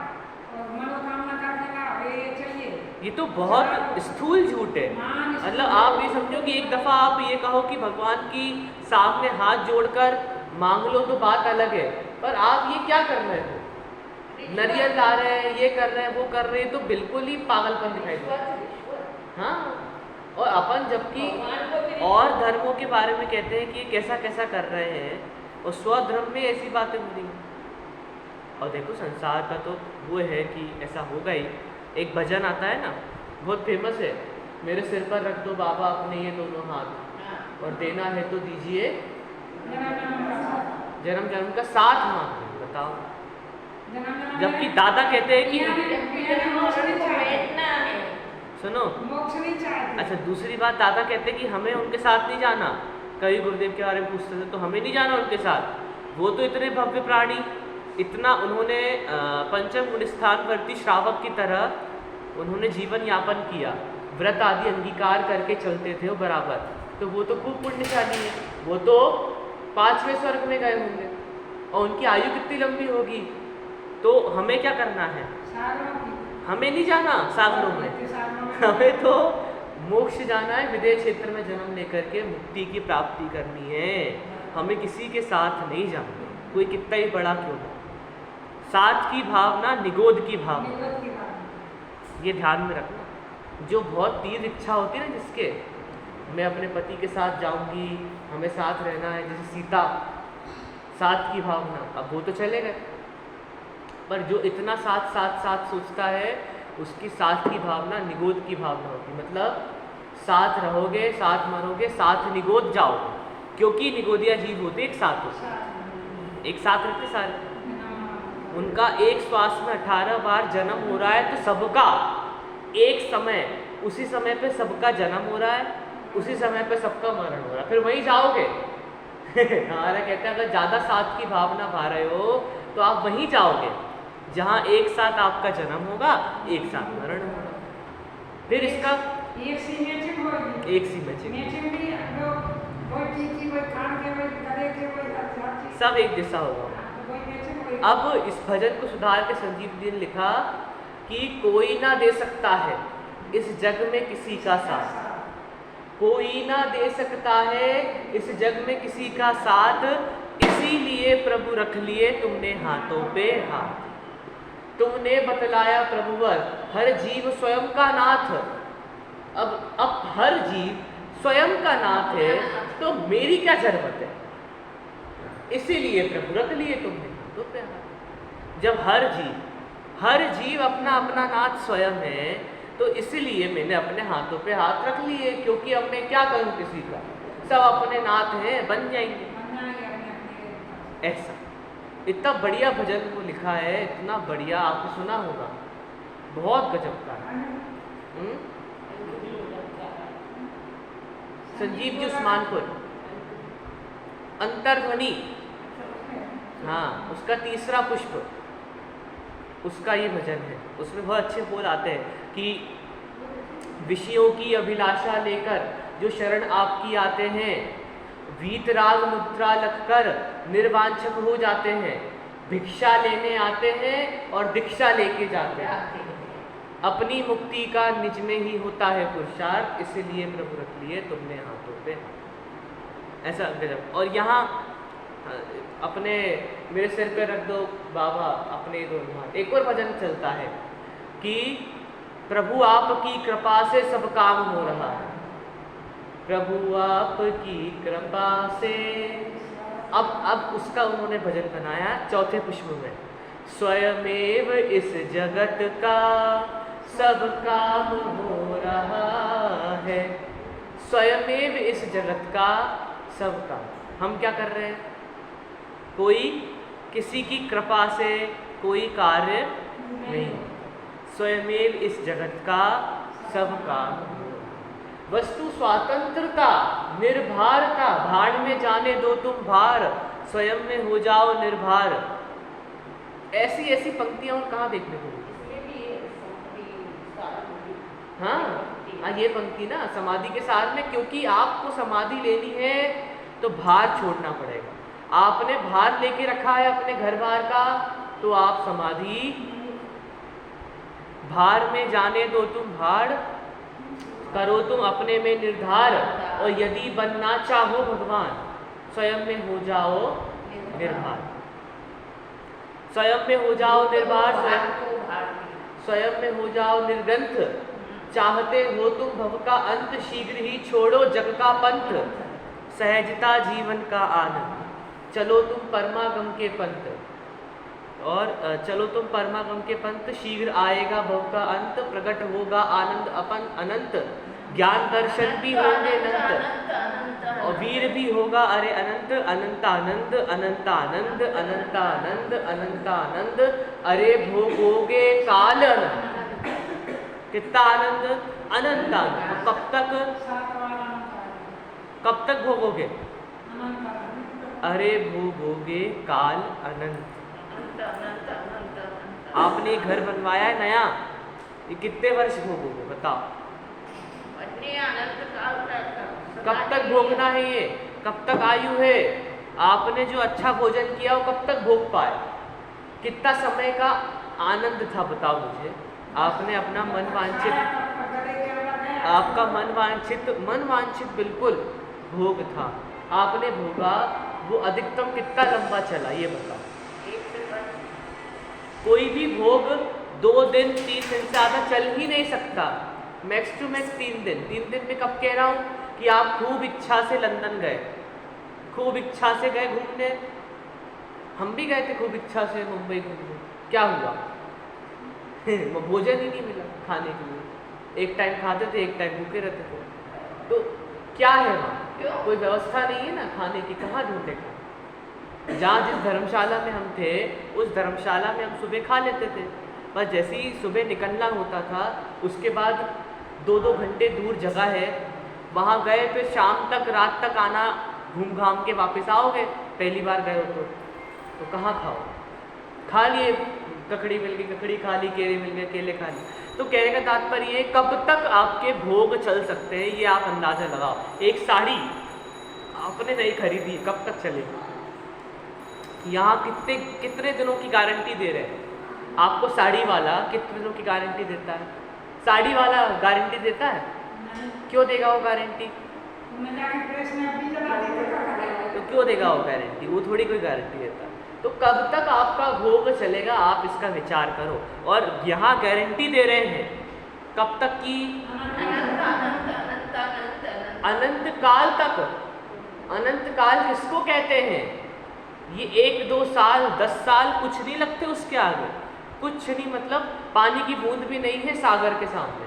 और मनोकामना करने लाओ, ये चाहिए। ये तो बहुत स्थूल झूठ है। मतलब आप ये समझो कि एक दफ़ा आप ये कहो कि भगवान की सामने हाथ जोड़कर मांग लो तो बात अलग है, पर आप ये क्या कर रहे हो, नारियल ला रहे हैं, ये कर रहे हैं, वो कर रहे हैं, तो बिल्कुल ही पागलपन दिखाई देता है। हाँ, और अपन जबकि और धर्मों के बारे में कहते हैं कि ये कैसा कैसा कर रहे हैं, और स्वधर्म में ऐसी बातें हो रही हैं। और देखो संसार का तो वो है कि ऐसा होगा ही। एक भजन आता है ना, बहुत फेमस है, मेरे सिर पर रख दो बाबा अपने ये दोनों हाथ, और देना है तो दीजिए जन्म जन्म का साथ मांग। बताओ, जबकि दादा कहते हैं कि सुनो, अच्छा दूसरी बात, दादा कहते हैं कि हमें उनके साथ नहीं जाना। कभी गुरुदेव के बारे में पूछते थे तो हमें नहीं जाना उनके साथ। वो तो इतने भव्य प्राणी, इतना उन्होंने पंचम गुण स्थानवर्ती श्रावक की तरह उन्होंने जीवन यापन किया, व्रत आदि अंगीकार करके चलते थे वो बराबर। तो वो तो खूब पुण्यशाली है, वो तो 5वें स्वर्ग में गए होंगे, और उनकी आयु कितनी लंबी होगी। तो हमें क्या करना है, हमें नहीं जाना सागरों में, हमें तो मोक्ष जाना है, विदेश क्षेत्र में जन्म लेकर के मुक्ति की प्राप्ति करनी है। हमें किसी के साथ नहीं जाना, कोई कितना ही बड़ा क्यों हो। साथ की भावना निगोद की भावना, ये ध्यान में रखना। जो बहुत तीव्र इच्छा होती है ना जिसके, मैं अपने पति के साथ जाऊंगी, हमें साथ रहना है, जैसे सीता, साथ की भावना, अब वो तो चले गए, पर जो इतना साथ साथ साथ सोचता है उसकी साथ की भावना निगोद की भावना होती। मतलब साथ रहोगे, साथ मरोगे, साथ निगोद जाओगे, क्योंकि निगोदिया जीव होते एक साथ होते, एक साथ रहते सारे। उनका एक श्वास में 18 बार जन्म हो रहा है, तो सबका एक समय, उसी समय पे सबका जन्म हो रहा है, उसी समय पे सबका मरण हो रहा है, फिर वहीं जाओगे। हमारा कहते हैं अगर ज़्यादा साथ की भावना भा रहे हो तो आप वहीं जाओगे जहाँ एक साथ आपका जन्म होगा, एक साथ मरण होगा। फिर इसका एक सी मैचिंग, सब एक जैसा होगा। अब इस भजन को सुधार के संजीव जी ने लिखा कि कोई ना दे सकता है इस जग में किसी का साथ, कोई ना दे सकता है इस जग में किसी का साथ, इसीलिए प्रभु रख लिए तुमने हाथों पे हाथ। तुमने बतलाया प्रभुवर हर जीव स्वयं का नाथ। अब हर जीव स्वयं का नाथ है, तो मेरी क्या जरूरत है, इसीलिए प्रभु रख लिए तुमने हाथों पे हाथ। जब हर जीव अपना अपना नाथ स्वयं है, तो इसलिए मैंने अपने हाथों पे हाथ रख लिए, क्योंकि अब मैं क्या करूं किसी का, सब अपने नाथ हैं, बन जाएंगे। ऐसा इतना बढ़िया भजन वो लिखा है, इतना बढ़िया, आपने सुना होगा, बहुत गजब का है। संजीव जी उस्मानपुर, अंतर्ध्वनि, हाँ, उसका तीसरा पुष्प, उसका ये भजन है। उसमें बहुत अच्छे बोल आते हैं कि विषयों की अभिलाषा लेकर जो शरण आपकी आते हैं, वीतराग मुद्रा लगकर निर्वांछक हो जाते हैं, भिक्षा लेने आते हैं और दीक्षा लेके जाते हैं। अपनी मुक्ति का निज में ही होता है पुरुषार्थ, इसलिए प्रभु रख लिए तुमने हाथों पे। ऐसा गजब। और यहाँ अपने मेरे सिर पे रख दो बाबा अपने दोनों हाथ, एक और भजन चलता है कि प्रभु आपकी कृपा से सब काम हो रहा है, प्रभु आपकी कृपा से। अब उसका उन्होंने भजन बनाया चौथे पुष्प में, स्वयमेव इस जगत का सब काम हो रहा है। स्वयमेव इस जगत का सब काम, हम क्या कर रहे हैं, कोई किसी की कृपा से कोई कार्य नहीं, स्वयमेव इस जगत का सब काम। वस्तु स्वातंत्रता निर्भरता, भाड़ में जाने दो तुम भार, स्वयं में हो जाओ निर्भर। ऐसी ऐसी पंक्तियां और कहाँ देखने को मिलती? हाँ, ये पंक्ति ना समाधि के साथ में, क्योंकि आपको समाधि लेनी है तो भार छोड़ना पड़ेगा। आपने भार लेके रखा है अपने घर बार का, तो आप समाधि, भार में जाने दो तुम भार, करो तुम अपने में निर्धार, और यदि बनना चाहो भगवान, स्वयं में हो जाओ निर्भर। स्वयं में हो जाओ निर्भर, स्वयं में हो जाओ निर्ग्रंथ। चाहते हो तुम भव का अंत, शीघ्र ही छोड़ो जग का पंथ। सहजता जीवन का आनंद, चलो तुम परमागम के पंथ, और चलो तुम परमागम के पंथ। शीघ्र आएगा भव का अंत, प्रकट होगा आनंद अपन अनंत। ज्ञान दर्शन भी होंगे अनंत, और वीर भी होगा अरे अनंत। अनंतानंद अनंतानंद अनंतानंद अनंतानंद, अरे भोगोगे काल अनंत। कितना आनंद? अनंत आनंद। कब तक भोगोगे? अरे भोगोगे काल अनंत। आपने घर बनवाया है नया, ये कितने वर्ष भोगोगे बताओ? कब तक भोगना है ये? कब तक आयु है? आपने जो अच्छा भोजन किया वो कब तक भोग पाए? कितना समय का आनंद था बताओ मुझे? आपने अपना मन वांछित, आपका मन वांछित बिल्कुल भोग था, आपने भोगा, वो अधिकतम कितना लंबा चला ये बताओ? कोई भी भोग 2 दिन 3 दिन से ज़्यादा चल ही नहीं सकता, मैक्स टू मैक्स 3 दिन। 3 दिन में कब कह रहा हूँ कि आप खूब इच्छा से लंदन गए, खूब इच्छा से गए घूमने, हम भी गए थे खूब इच्छा से मुंबई घूमने, क्या हुआ? भोजन ही नहीं मिला खाने के लिए, एक टाइम खाते थे एक टाइम भूखे रहते थे। तो क्या है वहाँ? कोई व्यवस्था नहीं है ना खाने की, कहाँ ढूंढे खाने? जहाँ जिस धर्मशाला में हम थे उस धर्मशाला में हम सुबह खा लेते थे, बस जैसे ही सुबह निकलना होता था उसके बाद 2-2 घंटे दूर जगह है, वहाँ गए फिर शाम तक रात तक आना, घूम घाम के वापस आओगे। पहली बार गए हो तो कहाँ खाओ? खा लिए, ककड़ी मिल गई ककड़ी खा ली, केले मिल गए केले खा ली। तो कहने का तात्पर्य ये, कब तक आपके भोग चल सकते हैं ये आप अंदाजा लगाओ। एक साड़ी आपने नहीं खरीदी, कब तक चलेगी? यहाँ कितने दिनों की गारंटी दे रहे हैं आपको? साड़ी वाला कितने दिनों की गारंटी देता है? साड़ी वाला गारंटी देता है? क्यों देगा वो गारंटी? तो क्यों देगा वो गारंटी? वो थोड़ी कोई गारंटी देता है। तो कब तक आपका भोग चलेगा आप इसका विचार करो। और यहाँ गारंटी दे रहे हैं कब तक की? अनंत काल तक। अनंत काल किसको कहते हैं? ये 1-2 साल 10 साल कुछ नहीं लगते उसके आगे, कुछ नहीं, मतलब पानी की बूंद भी नहीं है सागर के सामने।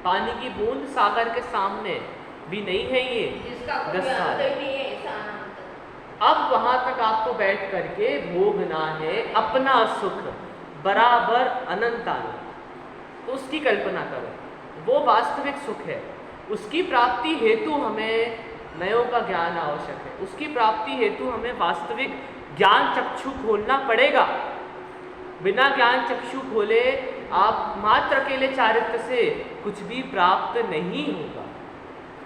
पानी की बूंद सागर के सामने भी नहीं है ये जिसका 10 कोई साल। अंत ही नहीं है ऐसा अनंत। अब वहां तक आपको बैठ करके भोगना है अपना सुख बराबर अनंत आनंद। तो उसकी कल्पना करो, वो वास्तविक सुख है। उसकी प्राप्ति हेतु हमें नयों का ज्ञान आवश्यक है। उसकी प्राप्ति हेतु हमें वास्तविक ज्ञान चक्षु खोलना पड़ेगा। बिना ज्ञान चक्षु खोले आप मात्र अकेले चारित्र से कुछ भी प्राप्त नहीं होगा।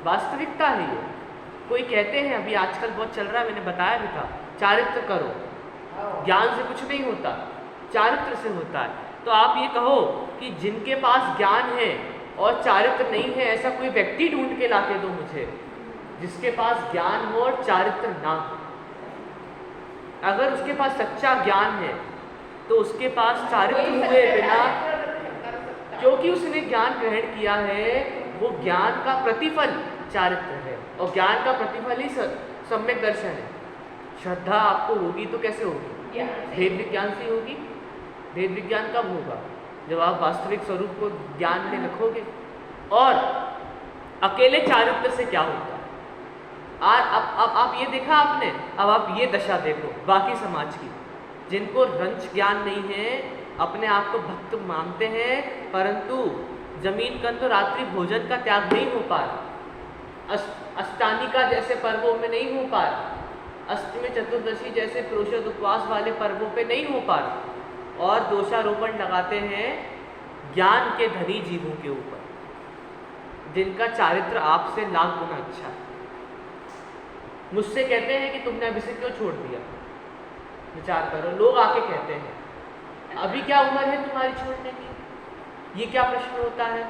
वास्तविकता है ये। कोई कहते हैं, अभी आजकल बहुत चल रहा है, मैंने बताया भी था, चारित्र करो, ज्ञान से कुछ नहीं होता, चारित्र से होता है। तो आप ये कहो कि जिनके पास ज्ञान है और चारित्र नहीं है, ऐसा कोई व्यक्ति ढूंढ के लाके दो मुझे जिसके पास ज्ञान हो और चारित्र ना हो। अगर उसके पास सच्चा ज्ञान है तो उसके पास चारित्र कोई हुए सच्चा बिना, चारित्र कर सकता है। क्योंकि उसने ज्ञान ग्रहण किया है, वो ज्ञान का प्रतिफल चारित्र है। और ज्ञान का प्रतिफल ही सम्यक दर्शन है। श्रद्धा आपको होगी तो कैसे होगी? ज्ञान से। भेद विज्ञान से होगी। भेद विज्ञान कब होगा? जब आप वास्तविक स्वरूप को ज्ञान में रखोगे। और अकेले चारित्र से क्या होता है? अब आप ये देखा आपने, अब आप ये दशा देखो बाकी समाज की, जिनको रंच ज्ञान नहीं है, अपने आप को भक्त मानते हैं, परंतु जमीन कंद तो रात्रि भोजन का त्याग नहीं हो पा रहा, अष्टानिका जैसे पर्वों में नहीं हो पा रहा, अष्टमी चतुर्दशी जैसे प्रोषद उपवास वाले पर्वों पे नहीं हो पा रहा, और दोषारोपण लगाते हैं ज्ञान के धनी जीवों के ऊपर, जिनका चारित्र आपसे लाख गुना अच्छा है। मुझसे कहते हैं कि तुमने अभी से क्यों छोड़ दिया? विचार करो, लोग आके कहते हैं अभी क्या उम्र है तुम्हारी छोड़ने की? ये क्या प्रश्न होता है?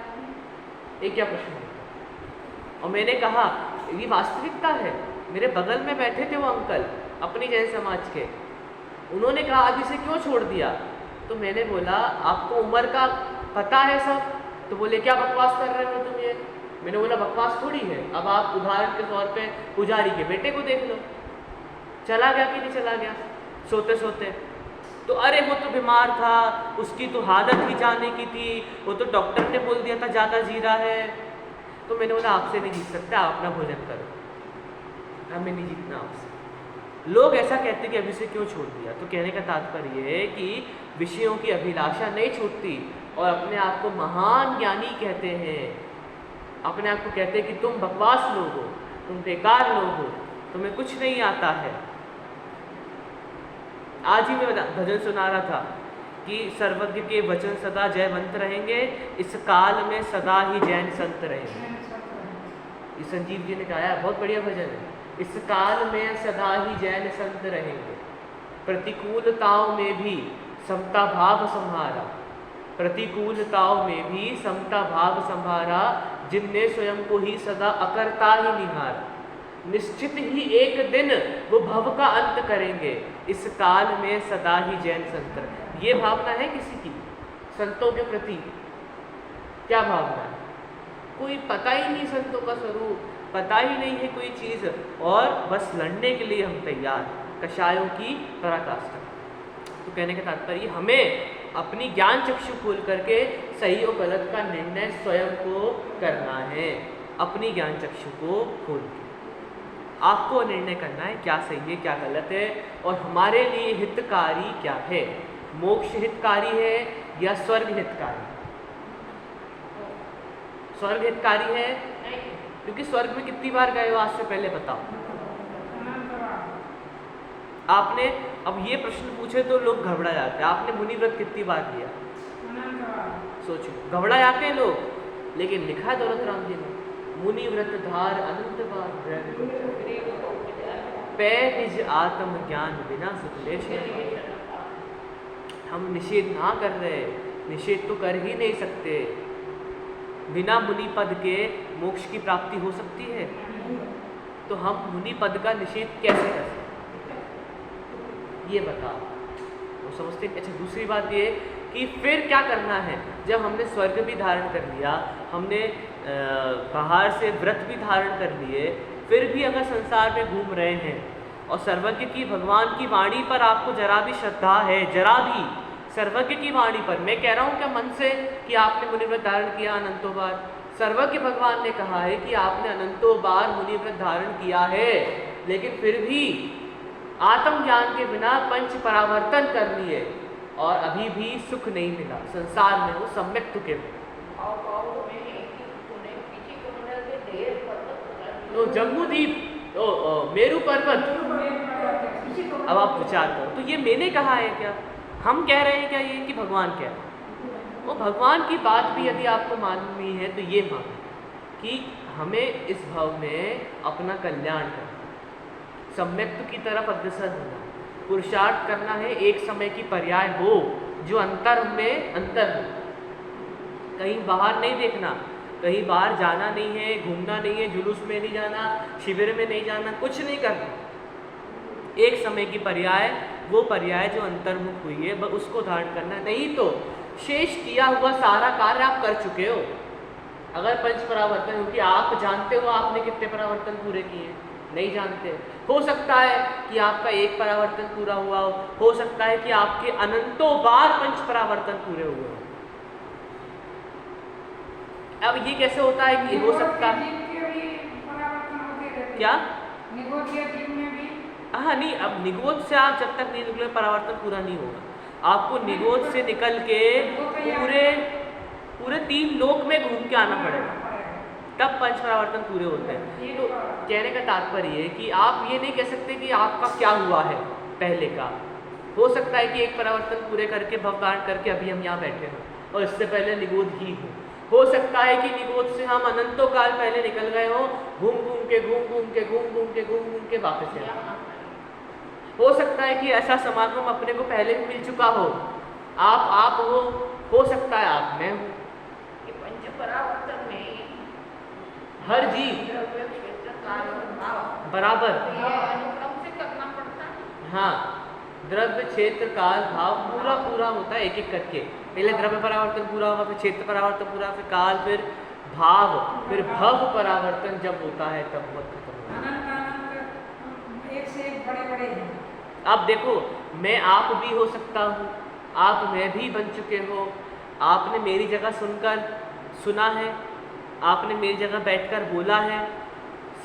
ये क्या प्रश्न होता है? और मैंने कहा ये वास्तविकता है। मेरे बगल में बैठे थे वो अंकल, अपनी जैन समाज के, उन्होंने कहा अभी से क्यों छोड़ दिया? तो मैंने बोला आपको उम्र का पता है सब? तो बोले क्या बकवास कर रहे हो तुम ये? मैंने बोला बकवास थोड़ी है। अब आप उदाहरण के तौर पे पुजारी के बेटे को देख लो, चला गया कि नहीं चला गया सोते सोते? तो अरे वो तो बीमार था, उसकी तो हालत ही जाने की थी, वो तो डॉक्टर ने बोल दिया था ज़्यादा जी रहा है। तो मैंने बोला आपसे नहीं जीत सकते, आप अपना भोजन करो, हमें नहीं जीतना आपसे। लोग ऐसा कहते कि अभी से क्यों छोड़ दिया? तो कहने का तात्पर्य है कि विषयों की अभिलाषा नहीं छूटती, और अपने आप को महान ज्ञानी कहते हैं, अपने आप को कहते हैं कि तुम बकवास लोग हो, तुम बेकार लोग हो, तुम्हें कुछ नहीं आता है। आज ही मैं भजन सुना रहा था कि सर्वज्ञ के वचन सदा जयवंत रहेंगे, इस काल में सदा ही जैन संत रहेंगे। ये संजीव जी ने गाया, बहुत बढ़िया भजन है। इस काल में सदा ही जैन संत रहेंगे, प्रतिकूलताओं में भी समता भाव संभारा, प्रतिकूलताओं में भी समता भाव संभारा, जिनने स्वयं को ही सदा अकर्ता ही निहारा, निश्चित ही एक दिन वो भव का अंत करेंगे, इस काल में सदा ही जैन संत रहेंगे। ये भावना है किसी की संतों के प्रति? क्या भावना है? कोई पता ही नहीं संतों का स्वरूप, पता ही नहीं है कोई चीज़, और बस लड़ने के लिए हम तैयार, कषायों की पराकाष्ठा। तो कहने का तात्पर्य हमें अपनी ज्ञान चक्षु खोल करके सही और गलत का निर्णय स्वयं को करना है। अपनी ज्ञान चक्षु को खोल के आपको निर्णय करना है क्या सही है क्या गलत है, और हमारे लिए हितकारी क्या है। मोक्ष हितकारी है या स्वर्ग हितकारी? स्वर्ग हितकारी है, क्योंकि स्वर्ग में कितनी बार गए हो आज से पहले बताओ? आपने अब ये प्रश्न पूछे तो लोग घबरा जाते हैं। आपने मुनि व्रत कितनी बार किया? सोचो, घबरा जाते हैं लोग, लेकिन लिखा है दौलत राम जी ने, मुनि व्रत धार अनंत बार पै निज आत्म ज्ञान बिना सुखलेश। हम निषेध ना कर रहे, निषेध तो कर ही नहीं सकते। बिना मुनि पद के मोक्ष की प्राप्ति हो सकती है? तो हम मुनि पद का निषेध कैसे कर सकते, ये बताओ। वो समझते हैं। अच्छा, दूसरी बात ये कि फिर क्या करना है? जब हमने स्वर्ग भी धारण कर लिया, हमने बाहर से व्रत भी धारण कर लिए, फिर भी अगर संसार में घूम रहे हैं और सर्वज्ञ की भगवान की वाणी पर आपको जरा भी श्रद्धा है, जरा भी सर्वज्ञ की वाणी पर, मैं कह रहा हूँ क्या मन से कि आपने मुनि व्रत धारण किया अनंतों बार, सर्वज्ञ भगवान ने कहा है कि आपने अनंतों बार मुनि व्रत धारण किया है, लेकिन फिर भी आत्मज्ञान के बिना पंच परावर्तन कर लिए और अभी भी सुख नहीं मिला संसार में, वो सम्यक तुके में। तो जम्बूद्वीप, तो मेरू पर्वत, अब आप विचार करो, तो ये मैंने कहा है क्या? हम कह रहे हैं क्या ये कि भगवान कह रहे हैं? वो भगवान की बात भी यदि आपको माननी है तो ये मानो कि हमें इस भाव में अपना कल्याण करना, सम्यक्त की तरफ अग्रसर होना, पुरुषार्थ करना है, एक समय की पर्याय हो जो अंतर में अंतर हो, कहीं बाहर नहीं देखना, कहीं बाहर जाना नहीं है, घूमना नहीं है, जुलूस में नहीं जाना, शिविर में नहीं जाना, कुछ नहीं करना। एक समय की पर्याय, वो पर्याय जो अंतर्मुख हुई है उसको धारण करना, नहीं तो शेष किया हुआ सारा कार्य आप कर चुके हो। अगर पंच परावर्तन, क्योंकि आप जानते हो आपने कितने परावर्तन पूरे किए, नहीं जानते। हो सकता है कि आपका एक परावर्तन पूरा हुआ हो सकता है कि आपके अनंतों बार पंच परावर्तन पूरे हुए हो। अब ये कैसे होता है कि हो सकता है क्या? हाँ नहीं, अब निगोद से आप जब तक नहीं निकले परावर्तन पूरा नहीं होगा। आपको निगोद से निकल के पूरे 3 लोक में घूम के आना पड़ेगा, तब पंच परावर्तन पूरे होते हैं। तो कहने का तात्पर्य है कि आप ये नहीं कह सकते कि आपका क्या हुआ है पहले का। हो सकता है कि एक परावर्तन पूरे करके भवदान करके अभी हम यहाँ बैठे हों और इससे पहले निगोद ही हो सकता है कि निगोद से हम अनंतों काल पहले निकल गए हों, घूम घूम के वापस आए। हो सकता है कि ऐसा समागम अपने को पहले भी मिल चुका हो, आप हो सकता है आप मैं हूँ। पंच परावर्तन में हर जीव बराबर अनुक्रम से करना पड़ता है। हाँ, द्रव्य क्षेत्र काल भाव पूरा होता है एक एक करके। पहले द्रव्य परावर्तन पूरा होगा, फिर क्षेत्र परावर्तन पूरा, फिर काल, फिर भाव, फिर भव परावर्तन जब होता है तब वह खत्म होता है। एक से एक बड़े हैं। अब देखो, मैं आप भी हो सकता हूँ, आप मैं भी बन चुके हो। आपने मेरी जगह सुना है, आपने मेरी जगह बैठकर बोला है,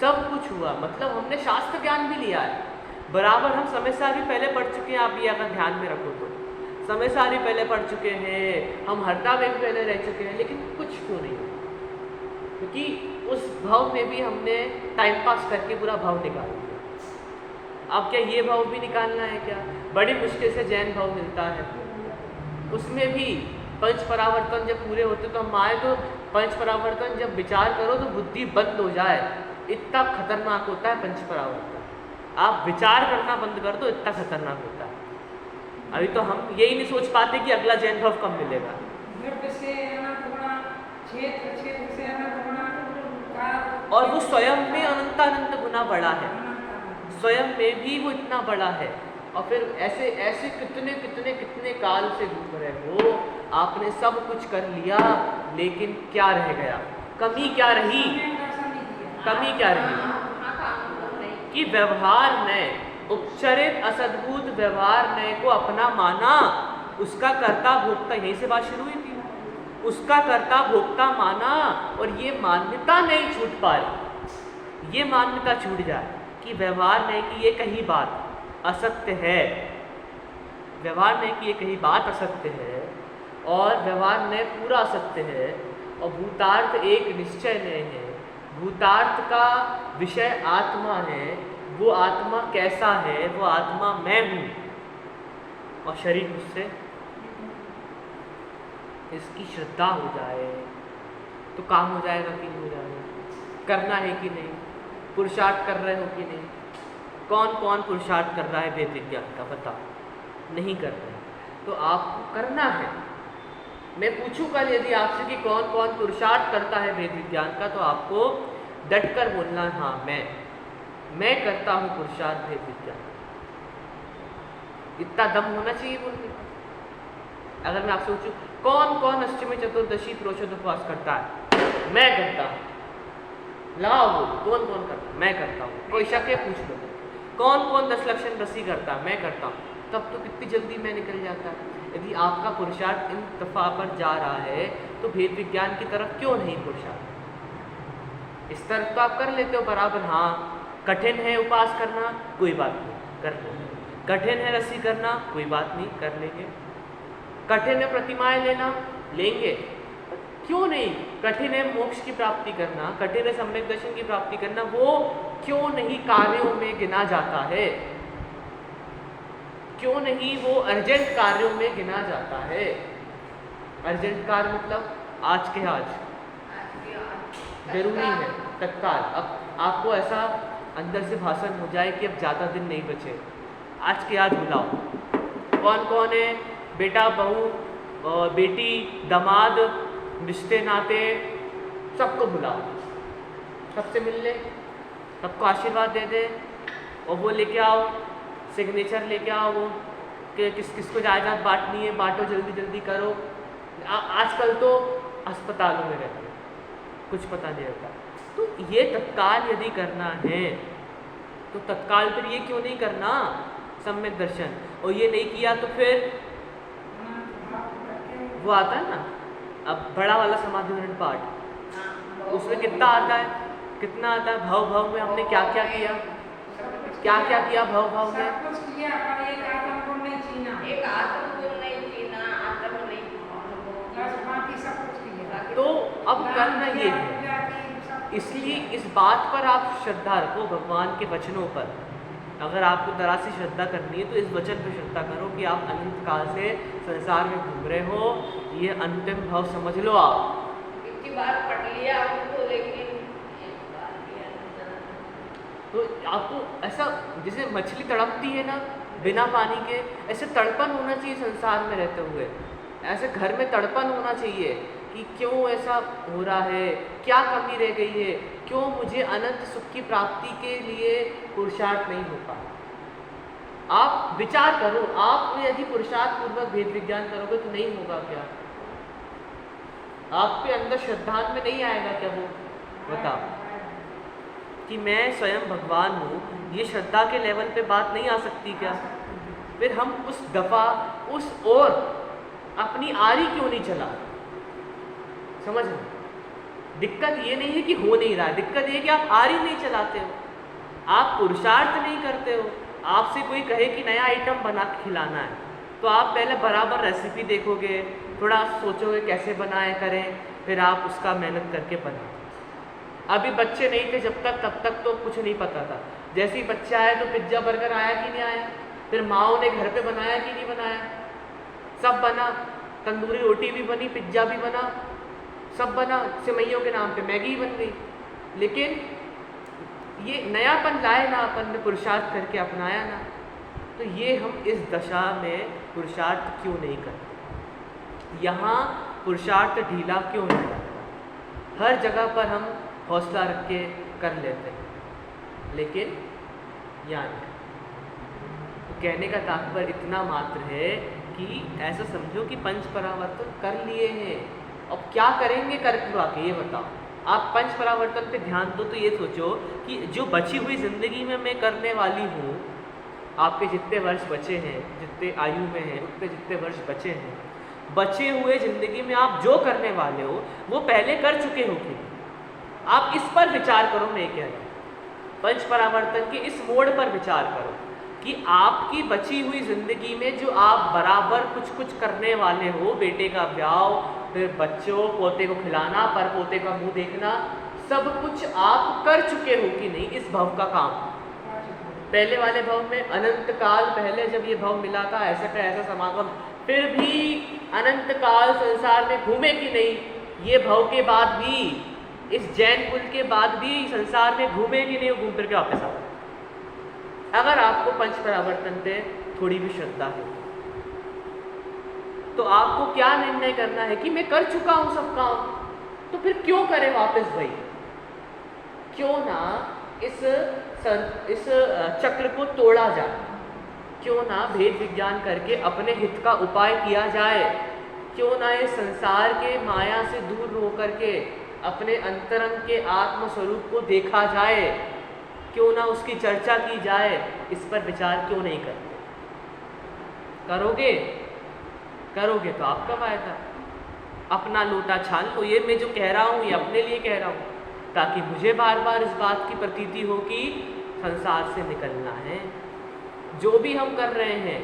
सब कुछ हुआ, मतलब हमने शास्त्र ज्ञान भी लिया है बराबर। हम समय सारी पहले पढ़ चुके हैं, आप ये अगर ध्यान में रखो तो समय सारी पहले पढ़ चुके हैं, हम हरता में भी पहले रह चुके हैं, लेकिन कुछ क्यों नहीं, क्योंकि उस भाव में भी हमने टाइम पास करके पूरा भाव निकाल दिया। अब क्या ये भाव भी निकालना है क्या? बड़ी मुश्किल से जैन भाव मिलता है, उसमें भी पंच परावर्तन जब पूरे होते तो हम आए तो पंच परावर्तन जब विचार करो तो बुद्धि बंद हो जाए, इतना खतरनाक होता है पंच परावर्तन। आप विचार करना बंद कर दो, इतना खतरनाक होता है। अभी तो हम यही नहीं सोच पाते कि अगला जैन भाव कब मिलेगा। और वो स्वयं में अनंत गुना बड़ा है, स्वयं में भी वो इतना बड़ा है। और फिर ऐसे कितने काल से घूम रहे हो, आपने सब कुछ कर लिया, लेकिन क्या रह गया? कमी क्या रही? कमी क्या रही? कि व्यवहार ने उपचरित असद्भुत व्यवहार ने को अपना माना, उसका कर्ता भोक्ता, यहीं से बात शुरू हुई थी, उसका कर्ता भोक्ता माना, और ये मान्यता नहीं छूट पा रही, ये मान्यता छूट जाए कि व्यवहार नहीं कि ये कहीं बात असत्य है, व्यवहार नहीं कि ये कहीं बात असत्य है, और व्यवहार नहीं पूरा असत्य है, और भूतार्थ एक निश्चय नहीं है। भूतार्थ का विषय आत्मा है, वो आत्मा कैसा है? वो आत्मा मैं हूँ और शरीर मुझसे। इसकी श्रद्धा हो जाए तो काम हो जाएगा कि नहीं हो जाएगा? करना है कि नहीं? पुरुषार्थ कर रहे हो कि नहीं? कौन कौन पुरुषार्थ कर रहा है वेद विज्ञान का? बताओ। नहीं कर रहे, तो आपको करना है। मैं पूछूं कल यदि आपसे कि कौन कौन पुरुषार्थ करता है वेद विज्ञान का, तो आपको डटकर बोलना है हाँ मैं करता हूँ पुरुषार्थ वेद विज्ञान। इतना दम होना चाहिए बोलने का। अगर मैं आपसे पूछूं कौन कौन अष्टमी चतुर्दशी प्रोषद उपवास करता है, मैं करता हूँ, लाओ कौन कौन करता? मैं करता हूँ। कोई शक है? पूछ लो। कौन कौन 10 लक्षण रसी करता? मैं करता हूँ। तब तो कितनी जल्दी मैं निकल जाता है। यदि आपका पुरुषार्थ इन दफा पर जा रहा है तो भेद विज्ञान की तरफ क्यों नहीं पुरुषार्थ? इस तरफ तो आप कर लेते हो बराबर, हाँ कठिन है उपवास करना, कोई बात नहीं कर लो। कठिन है रस्सी करना, कोई बात नहीं कर लेंगे। कठिन है प्रतिमाएं लेना, लेंगे, क्यों नहीं। कठिन है मोक्ष की प्राप्ति करना, कठिन है सम्यक दर्शन की प्राप्ति करना, वो क्यों नहीं कार्यों में गिना जाता है, क्यों नहीं वो अर्जेंट कार्यों में गिना जाता है। अर्जेंट कार्य मतलब आज के आज, जरूरी है, तत्काल। अब आपको ऐसा अंदर से भाषण हो जाए कि अब ज़्यादा दिन नहीं बचे, आज के आज बुलाओ। कौन कौन है, बेटा बहू बेटी दामाद रिश्ते नाते सबको बुलाओ, सबसे मिल ले, सबको आशीर्वाद दे दे, और वो लेके आओ सिग्नेचर लेके आओ, वो कि किसको जायदाद बांटनी है बांटो, जल्दी जल्दी करो। आजकल तो अस्पतालों में रहते हैं, कुछ पता नहीं रहता। तो ये तत्काल यदि करना है तो तत्काल फिर ये क्यों नहीं करना सम्यक दर्शन। और ये नहीं किया तो फिर वो आता है ना, अब बड़ा वाला समाधि विवरण पाठ, उसमें कितना आता है, कितना आता है, भव भव में हमने क्या क्या किया, क्या क्या किया भव भव में। सब कुछ किया पर एक आत्मा को नहीं छीना, एक आत्म को नहीं छीना, आत्म नहीं बस बाकी सब कुछ किया। तो अब करना ये है, इसलिए इस बात पर आप श्रद्धा रखो भगवान के वचनों पर। अगर आपको तरह से श्रद्धा करनी है तो इस वचन पर श्रद्धा करो कि आप अनंत काल से संसार में घूम रहे हो, ये अंतिम भाव समझ लो आप। इतनी बार पढ़ लिया उनको, लेकिन एक बार भी अंदर तो आपको ऐसा जैसे मछली तड़पती है ना बिना पानी के, ऐसे तड़पन होना चाहिए संसार में रहते हुए, ऐसे घर में तड़पन होना चाहिए कि क्यों ऐसा हो रहा है, क्या कमी रह गई है, क्यों मुझे अनंत सुख की प्राप्ति के लिए पुरुषार्थ नहीं हो पा। आप विचार करो, आप यदि पुरुषार्थ पूर्वक भेद विज्ञान करोगे तो नहीं होगा क्या, आपके अंदर श्रद्धांत में नहीं आएगा क्या वो, बताओ कि मैं स्वयं भगवान हूँ, ये श्रद्धा के लेवल पे बात नहीं आ सकती क्या। फिर हम उस दफा उस और अपनी आरी क्यों नहीं चला, समझ लो। दिक्कत ये नहीं है कि हो नहीं रहा है, दिक्कत ये है कि आप आरी नहीं चलाते हो, आप पुरुषार्थ नहीं करते हो। आपसे कोई कहे कि नया आइटम बना के खिलाना है तो आप पहले बराबर रेसिपी देखोगे, थोड़ा सोचोगे कैसे बनाए करें, फिर आप उसका मेहनत करके बनाओ। अभी बच्चे नहीं थे जब तक, तब तक तो कुछ नहीं पता था। जैसे ही बच्चा आया तो पिज्ज़ा बर्गर आया कि नहीं आया, फिर माओ ने घर पे बनाया कि नहीं बनाया, सब बना, तंदूरी रोटी भी बनी, पिज्ज़ा भी बना, सब बना, सिमैयों के नाम पे मैगी बन गई। लेकिन ये नयापन लाए ना अपन ने, पुरुषार्थ करके अपनाया ना, तो ये हम इस दशा में पुरुषार्थ क्यों नहीं करते, यहाँ पुरुषार्थ ढीला क्यों नहीं करता। हर जगह पर हम हौसला रख के कर लेते हैं, लेकिन यहाँ नहीं। तो कहने का तात्पर्य इतना मात्र है कि ऐसा समझो कि पंच परावर्तन कर लिए हैं, अब क्या करेंगे करके वाकई ये बताओ। आप पंच परावर्तन पे ध्यान दो तो ये सोचो कि जो बची हुई ज़िंदगी में मैं करने वाली हूँ, आपके जितने वर्ष बचे हैं, जितने आयु में हैं, उतने जितने वर्ष बचे हैं, बचे हुए ज़िंदगी में आप जो करने वाले हो वो पहले कर चुके हो कि आप इस पर विचार करो। मैं कह रहा हूँ पंच परावर्तन के इस मोड़ पर विचार करो कि आपकी बची हुई ज़िंदगी में जो आप बराबर कुछ कुछ करने वाले हो, बेटे का ब्याह, फिर बच्चों पोते को खिलाना, पर पोते का मुंह देखना, सब कुछ आप कर चुके हो कि नहीं इस भव का काम। पहले वाले भव में अनंत काल पहले जब ये भव मिला था, ऐसा का ऐसा समागम, फिर भी अनंत काल संसार में घूमे कि नहीं, ये भव के बाद भी, इस जैन कुल के बाद भी संसार में घूमे कि नहीं, घूम फिर के वापस आओ। अगर आपको पंच परावर्तन पे थोड़ी भी श्रद्धा है तो आपको क्या निर्णय करना है कि मैं कर चुका हूं सब काम, तो फिर क्यों करें वापस भाई, क्यों ना इस चक्र को तोड़ा जाए, क्यों ना भेद विज्ञान करके अपने हित का उपाय किया जाए, क्यों ना इस संसार के माया से दूर होकर के अपने अंतरंग के आत्म स्वरूप को देखा जाए, क्यों ना उसकी चर्चा की जाए। इस पर विचार क्यों नहीं करते? करोगे तो आपका फायदा। अपना लोटा छान लो, ये मैं जो कह रहा हूँ ये अपने लिए कह रहा हूँ, ताकि मुझे बार बार इस बात की प्रतीति हो कि संसार से निकलना है। जो भी हम कर रहे हैं,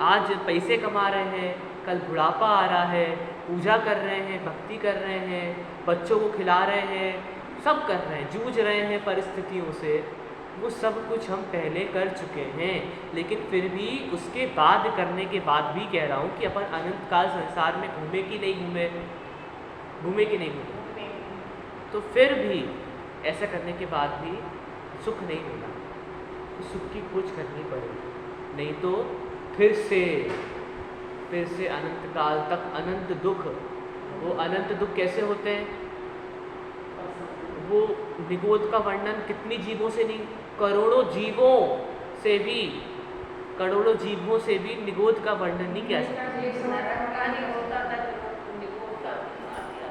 आज पैसे कमा रहे हैं, कल बुढ़ापा आ रहा है, पूजा कर रहे हैं, भक्ति कर रहे हैं, बच्चों को खिला रहे हैं, सब कर रहे हैं, जूझ रहे हैं परिस्थितियों से, वो सब कुछ हम पहले कर चुके हैं। लेकिन फिर भी उसके बाद करने के बाद भी कह रहा हूँ कि अपन अनंत काल संसार में घूमे कि नहीं घूमे, घूमे कि नहीं घूमे, तो फिर भी ऐसा करने के बाद भी सुख नहीं मिला, तो सुख की खोज करनी पड़ेगी, नहीं तो फिर से अनंत काल तक अनंत दुख। वो अनंत दुख कैसे होते हैं? वो निगोद का वर्णन कितनी जीवों से नहीं, करोड़ों जीवों से भी निगोद का वर्णन नहीं किया सकता। नरकानी होता था तो निगोद का आ गया।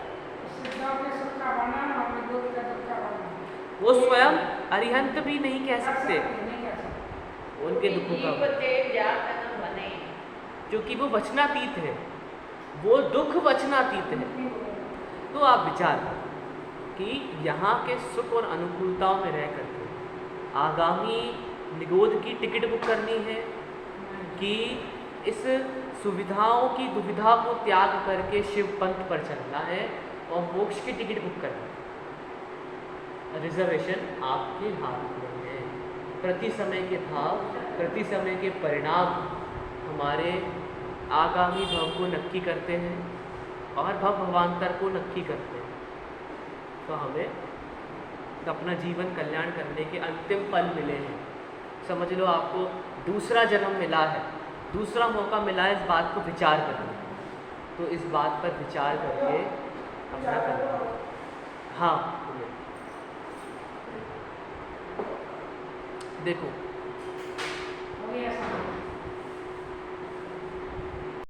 सिद्धांत के सुख का वर्णन और निगोद का दुख का वर्णन वो स्वयं अरिहंत भी नहीं कह सकते नहीं कर सकते। उनके दुखों का, जीव ते जातन बने। क्योंकि वो वचनातीत है, वो दुख वचनातीत है। तो आप विचार करें कि यहाँ के सुख और अनुकूलताओं में रह करके आगामी निगोद की टिकट बुक करनी है कि इस सुविधाओं की दुविधा को त्याग करके शिव पंथ पर चलना है और मोक्ष की टिकट बुक करना है। रिजर्वेशन आपके हाथ में है। प्रति समय के भाव, प्रति समय के परिणाम हमारे आगामी भव को नक्की करते हैं और भवांतर को नक्की करते हैं। तो हमें अपना जीवन कल्याण करने के अंतिम पल मिले हैं। समझ लो आपको दूसरा जन्म मिला है, दूसरा मौका मिला है इस बात को विचार करने, तो इस बात पर विचार करके अपना करना। हाँ देखो हो गया सब।